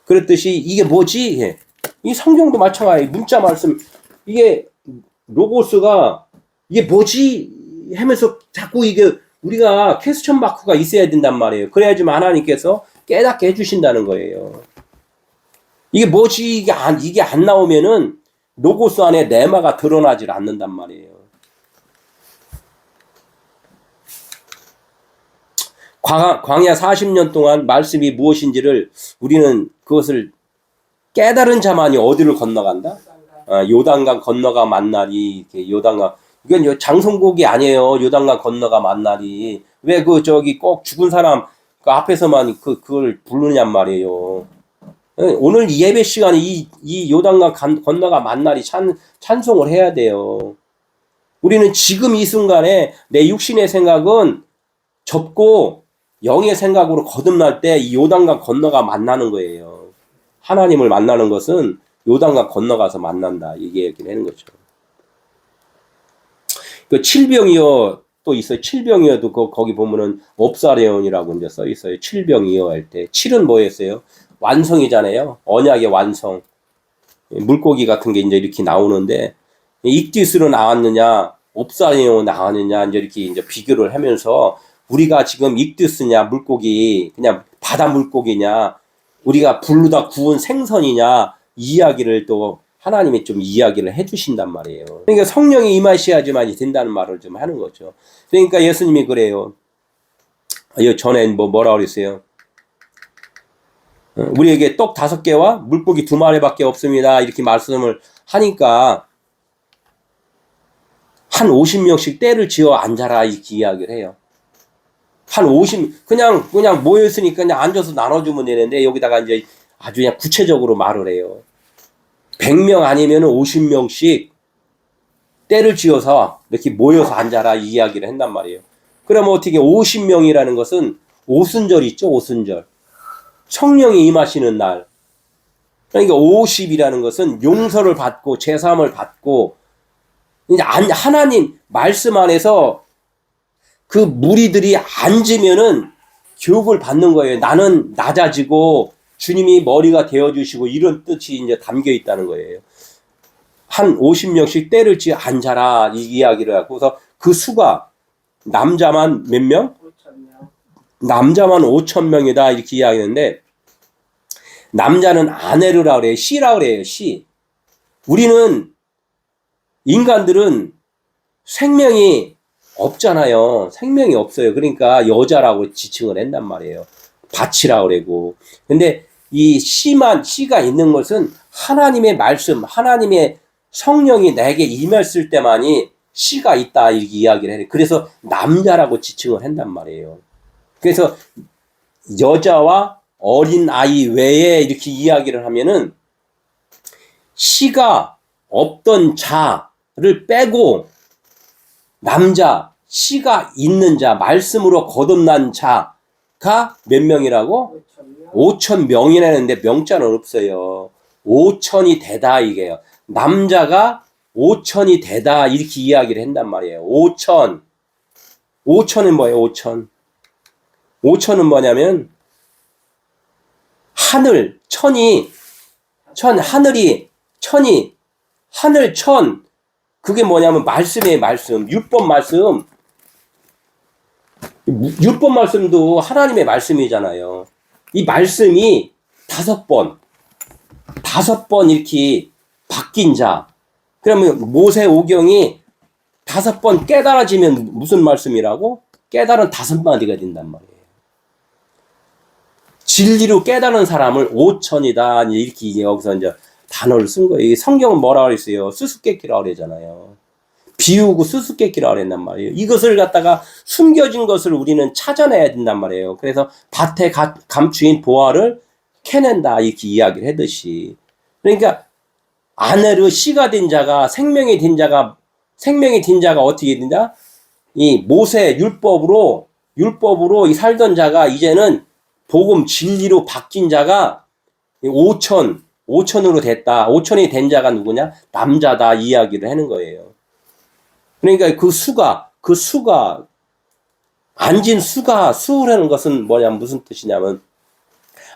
그랬듯이 이게 뭐지? 이 성경도 마찬가지. 문자 말씀 이게 로고스가 이게 뭐지? 하면서 자꾸 이게 우리가 퀘스천 마크가 있어야 된단 말이에요. 그래야지만 하나님께서 깨닫게 해주신다는 거예요. 이게 뭐지? 이게 안 나오면은 로고스 안에 레마가 드러나질 않는단 말이에요. 광야 40년 동안 말씀이 무엇인지를 우리는 그것을 깨달은 자만이 어디를 건너간다? 요단강 건너가 만날이 요단강 이건 장송곡이 아니에요. 요단강 건너가 만날이 왜 꼭 죽은 사람 그 앞에서만 그걸 부르냔 말이에요. 오늘 예배 시간에 이 요단강 건너가 만날이 찬송을 해야 돼요. 우리는 지금 이 순간에 내 육신의 생각은 접고 영의 생각으로 거듭날 때 이 요단강 건너가 만나는 거예요. 하나님을 만나는 것은 요단강 건너가서 만난다. 이게 얘기를 하는 거죠. 그 칠병이어 또 있어요. 칠병이어도 거기 보면은 옵사레온이라고 이제 써 있어요. 칠병이어 할 때. 칠은 뭐였어요? 완성이잖아요. 언약의 완성. 물고기 같은 게 이제 이렇게 나오는데, 익디스로 나왔느냐, 옵사레온 나왔느냐, 이제 이렇게 이제 비교를 하면서 우리가 지금 익디스냐, 물고기, 그냥 바다 물고기냐, 우리가 불르다 구운 생선이냐, 이야기를 또 하나님이 좀 이야기를 해주신단 말이에요. 그러니까 성령이 임하셔야지만 된다는 말을 좀 하는 거죠. 그러니까 예수님이 그래요. 전에 뭐라 그랬어요? 우리에게 떡 5개와 물고기 2마리밖에 없습니다. 이렇게 말씀을 하니까 한 50명씩 떼를 지어 앉아라 이렇게 이야기를 해요. 한 50, 그냥 모여있으니까 그냥 앉아서 나눠주면 되는데 여기다가 이제 아주 그냥 구체적으로 말을 해요. 100명 아니면 50명씩 떼를 지어서 이렇게 모여서 앉아라 이 이야기를 한단 말이에요. 그러면 어떻게 50명이라는 것은 오순절 있죠? 오순절. 성령이 임하시는 날. 그러니까 50이라는 것은 용서를 받고 제사함을 받고 이제 하나님 말씀 안에서 그 무리들이 앉으면은 교육을 받는 거예요. 나는 낮아지고 주님이 머리가 되어주시고 이런 뜻이 이제 담겨 있다는 거예요. 한 50명씩 떼를 지어 앉아라 이 이야기를 하고서 그 수가 남자만 몇 명? 5,000명. 남자만 5,000명이다 이렇게 이야기하는데 남자는 아내르라 그래요. 씨라 그래요. 씨. 우리는 인간들은 생명이 없잖아요. 생명이 없어요. 그러니까 여자라고 지칭을 한단 말이에요. 밭이라 그러고. 근데 이 씨가 있는 것은 하나님의 말씀, 하나님의 성령이 내게 임했을 때만이 씨가 있다 이렇게 이야기를 해요. 그래서 남자라고 지칭을 한단 말이에요. 그래서 여자와 어린 아이 외에 이렇게 이야기를 하면은 씨가 없던 자를 빼고 남자, 씨가 있는 자, 말씀으로 거듭난 자가 몇 명이라고? 5,000명이나 했는데 명자는 없어요. 5,000이 되다 이게요. 남자가 5,000이 되다 이렇게 이야기를 한단 말이에요. 5,000. 5,000은 뭐예요? 5,000. 5,000은 뭐냐면 하늘, 하늘이, 천이, 하늘, 천. 그게 뭐냐면 말씀이에요. 말씀. 율법 말씀. 율법 말씀도 하나님의 말씀이잖아요. 이 말씀이 5번 이렇게 바뀐 자. 그러면 모세오경이 5번 깨달아지면 무슨 말씀이라고? 깨달은 5마디가 된단 말이에요. 진리로 깨달은 사람을 5,000이다. 이렇게 여기서 이제 단어를 쓴 거예요. 성경은 뭐라 그랬어요? 수수께끼라고 그러잖아요. 비우고 수수께끼라고 그랬단 말이에요. 이것을 갖다가 숨겨진 것을 우리는 찾아내야 된단 말이에요. 그래서 밭에 감추인 보화를 캐낸다 이렇게 이야기를 하듯이. 그러니까 아내로 씨가 된 자가 생명이 된 자가 어떻게 된다? 이 모세 율법으로 이 살던 자가 이제는 복음 진리로 바뀐 자가 5천으로 됐다. 5천이 된 자가 누구냐? 남자다 이야기를 하는 거예요. 그러니까 그 수가 앉은 수라는 것은 뭐냐 무슨 뜻이냐면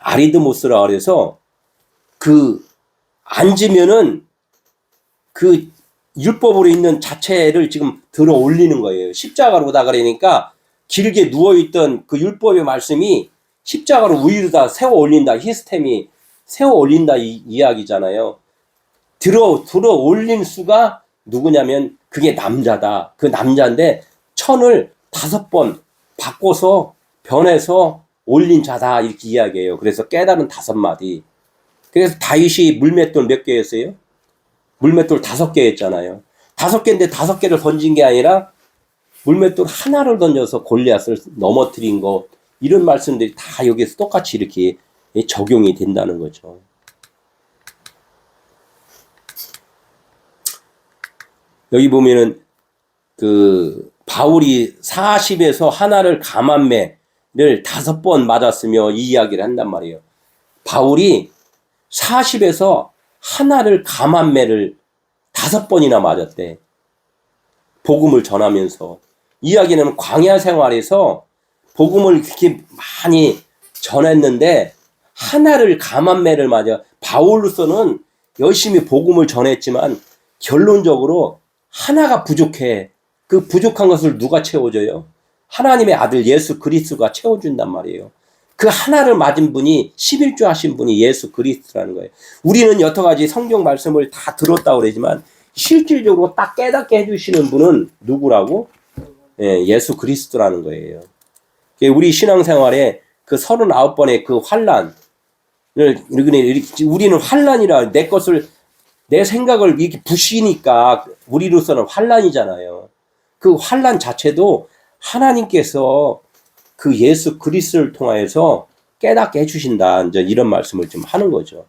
아리드모스라 그래서 그 앉으면은 그 율법으로 있는 자체를 지금 들어 올리는 거예요. 십자가로다 그러니까 길게 누워있던 그 율법의 말씀이 십자가로 위로 다 세워 올린다. 히스템이 세워 올린다 이 이야기잖아요. 들어 올린 수가 누구냐면 그게 남자다. 그 남자인데 천을 5번 바꿔서 변해서 올린 자다 이렇게 이야기해요. 그래서 깨달은 5마디. 그래서 다윗이 물맷돌 몇 개였어요? 물맷돌 5개였잖아요. 5개인데 5개를 던진 게 아니라 물맷돌 하나를 던져서 골리앗을 넘어뜨린 거 이런 말씀들이 다 여기서 똑같이 이렇게 적용이 된다는 거죠. 여기 보면은 그 바울이 40에서 하나를 감한매를 5번 맞았으며 이 이야기를 한단 말이에요. 바울이 40에서 하나를 감한매를 5번이나 맞았대. 복음을 전하면서. 이야기는 광야 생활에서 복음을 그렇게 많이 전했는데 하나를 감한매를 맞아. 바울로서는 열심히 복음을 전했지만 결론적으로 하나가 부족해. 그 부족한 것을 누가 채워줘요? 하나님의 아들 예수 그리스도가 채워준단 말이에요. 그 하나를 맞은 분이 11조 하신 분이 예수 그리스도라는 거예요. 우리는 여태까지 성경 말씀을 다 들었다고 그러지만 실질적으로 딱 깨닫게 해주시는 분은 누구라고? 예수 그리스도라는 거예요. 우리 신앙생활에 그 39번의 그 환난을 우리는 환난이라 내 생각을 이렇게 부시니까 우리로서는 환난이잖아요. 그 환난 자체도 하나님께서 그 예수 그리스도를 통하여서 깨닫게 해주신다. 이제 이런 말씀을 좀 하는 거죠.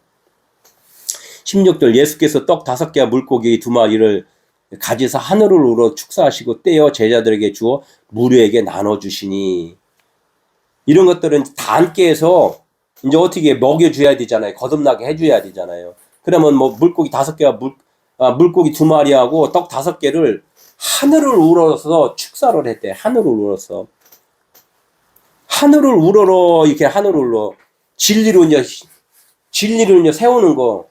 16절 예수께서 떡 5개와 물고기 2마리를 가지사 하늘을 우러 축사하시고 떼어 제자들에게 주어 무료에게 나눠주시니 이런 것들은 다 함께 해서 이제 어떻게 먹여줘야 되잖아요. 거듭나게 해줘야 되잖아요. 그러면 뭐 물고기 5개와 물고기 2마리하고 떡 5개를 하늘을 우러서 축사를 했대. 하늘을 우러서. 하늘을 우러러 이렇게 하늘을 우러 진리를 이제 세우는 거.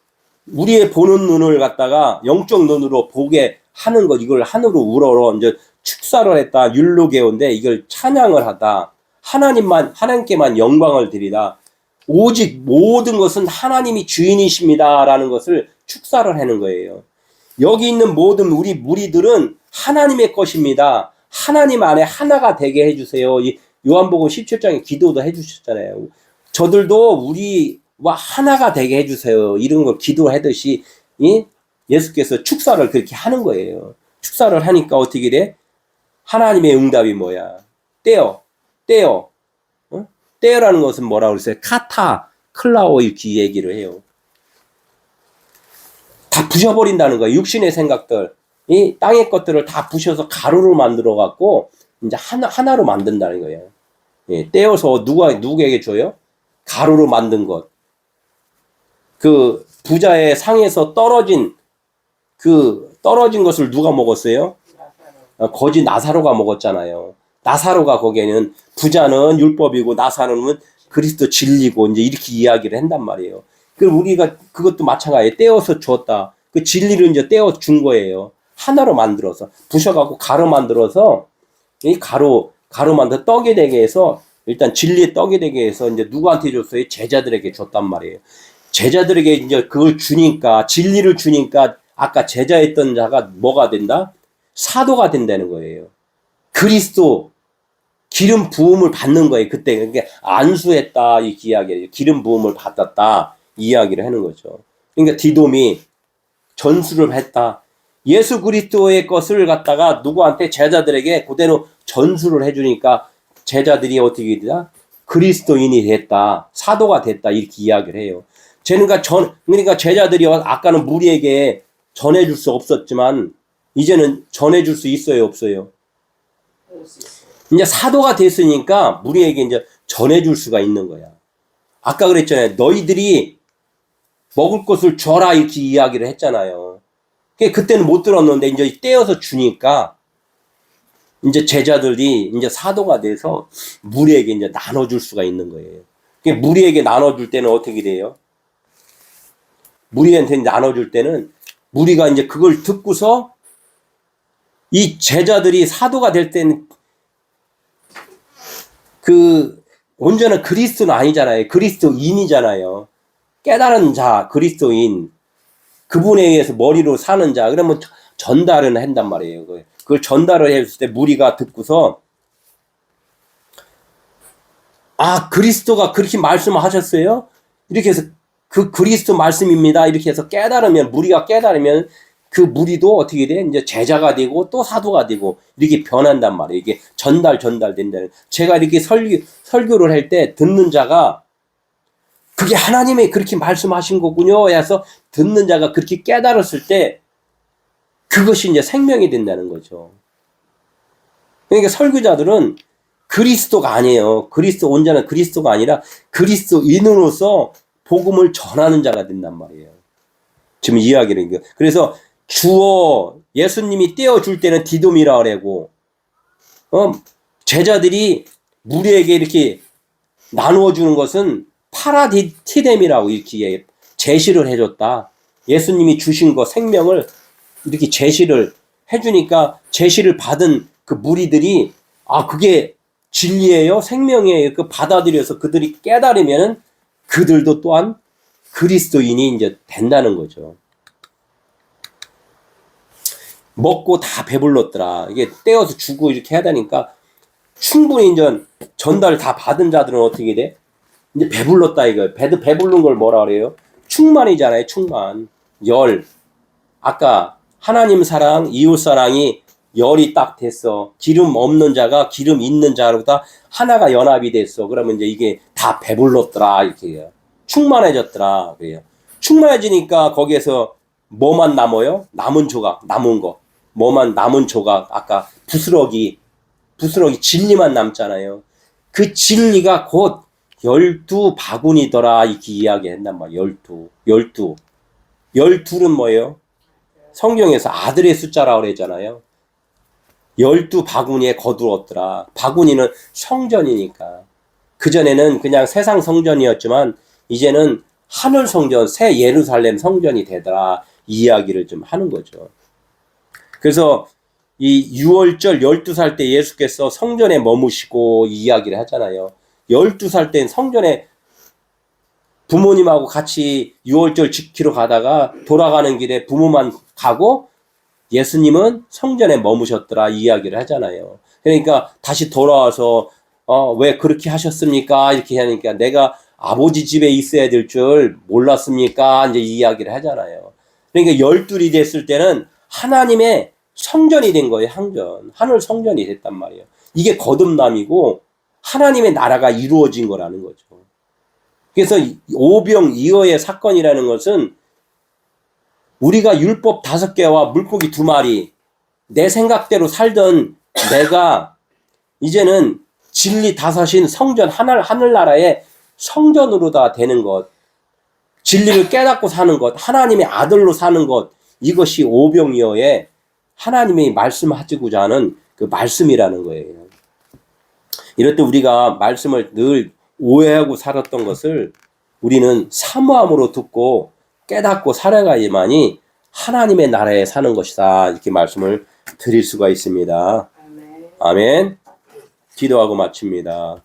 우리의 보는 눈을 갖다가 영적 눈으로 보게 하는 것. 이걸 하늘을 우러러 이제 축사를 했다. 율로게온데 이걸 찬양을 하다. 하나님께만 영광을 드리다. 오직 모든 것은 하나님이 주인이십니다라는 것을 축사를 하는 거예요. 여기 있는 모든 우리 무리들은 하나님의 것입니다. 하나님 안에 하나가 되게 해주세요. 요한복음 17장에 기도도 해주셨잖아요. 저들도 우리와 하나가 되게 해주세요. 이런 걸 기도하듯이 예수께서 축사를 그렇게 하는 거예요. 축사를 하니까 어떻게 돼? 하나님의 응답이 뭐야? 떼어. 떼어라는 것은 뭐라고 그랬어요? 카타, 클라오 이렇게 얘기를 해요. 다 부셔버린다는 거예요. 육신의 생각들, 이 땅의 것들을 다 부셔서 가루로 만들어 갖고 이제 하나로 만든다는 거예요. 떼어서 누구에게 줘요? 가루로 만든 것. 그 부자의 상에서 떨어진 것을 누가 먹었어요? 거지 나사로가 먹었잖아요. 나사로가 거기에는 부자는 율법이고 나사로는 그리스도 진리고 이제 이렇게 이야기를 한단 말이에요. 그럼 우리가 그것도 마찬가지예요. 떼어서 줬다. 그 진리를 이제 떼어 준 거예요. 하나로 만들어서 부셔갖고 가루 만들어서 이 가루 만들어 떡이 되게 해서 일단 진리의 떡이 되게 해서 이제 누구한테 줬어요? 제자들에게 줬단 말이에요. 제자들에게 이제 그걸 주니까 진리를 주니까 아까 제자였던 자가 뭐가 된다? 사도가 된다는 거예요. 그리스도 기름 부음을 받는 거예요. 그때 그러니까 안수했다 이 이야기예요. 기름 부음을 받았다 이 이야기를 하는 거죠. 그러니까 디돔이 전수를 했다. 예수 그리스도의 것을 갖다가 누구한테 제자들에게 그대로 전수를 해주니까 제자들이 어떻게 되다? 그리스도인이 됐다. 사도가 됐다. 이렇게 이야기를 해요. 그러니까 제자들이 아까는 무리에게 전해줄 수 없었지만 이제는 전해줄 수 있어요, 없어요? 이제 사도가 됐으니까 우리에게 이제 전해줄 수가 있는 거야. 아까 그랬잖아요. 너희들이 먹을 것을 줘라 이렇게 이야기를 했잖아요. 그때는 못 들었는데 이제 떼어서 주니까 이제 제자들이 이제 사도가 돼서 무리에게 이제 나눠줄 수가 있는 거예요. 무리에게 나눠줄 때는 어떻게 돼요? 무리한테 나눠줄 때는 무리가 이제 그걸 듣고서 이 제자들이 사도가 될 때는 그 온전한 그리스도는 아니잖아요. 그리스도인이잖아요. 깨달은 자, 그리스도인. 그분에 의해서 머리로 사는 자. 그러면 전달을 한단 말이에요. 그걸 전달을 했을 때 무리가 듣고서 아, 그리스도가 그렇게 말씀하셨어요? 이렇게 해서 그 그리스도 말씀입니다. 이렇게 해서 깨달으면, 무리가 깨달으면 그 무리도 어떻게 돼? 이제 제자가 되고 또 사도가 되고 이렇게 변한단 말이에요. 이게 전달된다는. 제가 이렇게 설교를 할 때 듣는 자가 그게 하나님이 그렇게 말씀하신 거군요. 해서 듣는 자가 그렇게 깨달았을 때 그것이 이제 생명이 된다는 거죠. 그러니까 설교자들은 그리스도가 아니에요. 온전한 그리스도가 아니라 그리스도인으로서 복음을 전하는 자가 된단 말이에요. 지금 이야기는. 그래서 주어 예수님이 떼어줄 때는 디돔이라 그러고, 제자들이 무리에게 이렇게 나누어 주는 것은 파라디티뎀이라고 이렇게 제시를 해줬다. 예수님이 주신 거 생명을 이렇게 제시를 해주니까 제시를 받은 그 무리들이 아 그게 진리예요, 생명이에요. 그 받아들여서 그들이 깨달으면은 그들도 또한 그리스도인이 이제 된다는 거죠. 먹고 다 배불렀더라. 이게 떼어서 주고 이렇게 해야 되니까 충분히 이제 전달 다 받은 자들은 어떻게 돼? 이제 배불렀다 이거. 배부른 걸 뭐라 그래요? 충만이잖아요. 충만. 열. 아까 하나님 사랑, 이웃 사랑이 열이 딱 됐어. 기름 없는 자가 기름 있는 자로다 하나가 연합이 됐어. 그러면 이제 이게 다 배불렀더라 이렇게 해요. 충만해졌더라 그래요. 충만해지니까 거기에서 뭐만 남아요? 남은 조각, 남은 거. 뭐만 남은 조각. 아까 부스러기 진리만 남잖아요. 그 진리가 곧 12바구니더라 이렇게 이야기한단 말이에요. 12. 12는 뭐예요? 성경에서 아들의 숫자라고 그러잖아요. 12바구니에 거두었더라. 바구니는 성전이니까. 그전에는 그냥 세상 성전이었지만 이제는 하늘 성전, 새 예루살렘 성전이 되더라. 이 이야기를 좀 하는 거죠. 그래서 이 6월절 12살 때 예수께서 성전에 머무시고 이 이야기를 하잖아요. 12살 땐 성전에 부모님하고 같이 6월절 지키러 가다가 돌아가는 길에 부모만 가고 예수님은 성전에 머무셨더라 이 이야기를 하잖아요. 그러니까 다시 돌아와서 왜 그렇게 하셨습니까? 이렇게 하니까 내가 아버지 집에 있어야 될 줄 몰랐습니까? 이제 이 이야기를 하잖아요. 그러니까 12이 됐을 때는 하나님의 성전이 된 거예요. 하늘 성전이 됐단 말이에요. 이게 거듭남이고 하나님의 나라가 이루어진 거라는 거죠. 그래서 오병이어의 사건이라는 것은 우리가 율법 5개와 물고기 2마리 내 생각대로 살던 내가 이제는 진리 다섯인 성전 하늘나라의 성전으로 다 되는 것, 진리를 깨닫고 사는 것, 하나님의 아들로 사는 것, 이것이 오병이어의 하나님이 말씀하시고자 하는 그 말씀이라는 거예요. 이럴 때 우리가 말씀을 늘 오해하고 살았던 것을 우리는 사모함으로 듣고 깨닫고 살아가야만이 하나님의 나라에 사는 것이다. 이렇게 말씀을 드릴 수가 있습니다. 아멘. 기도하고 마칩니다.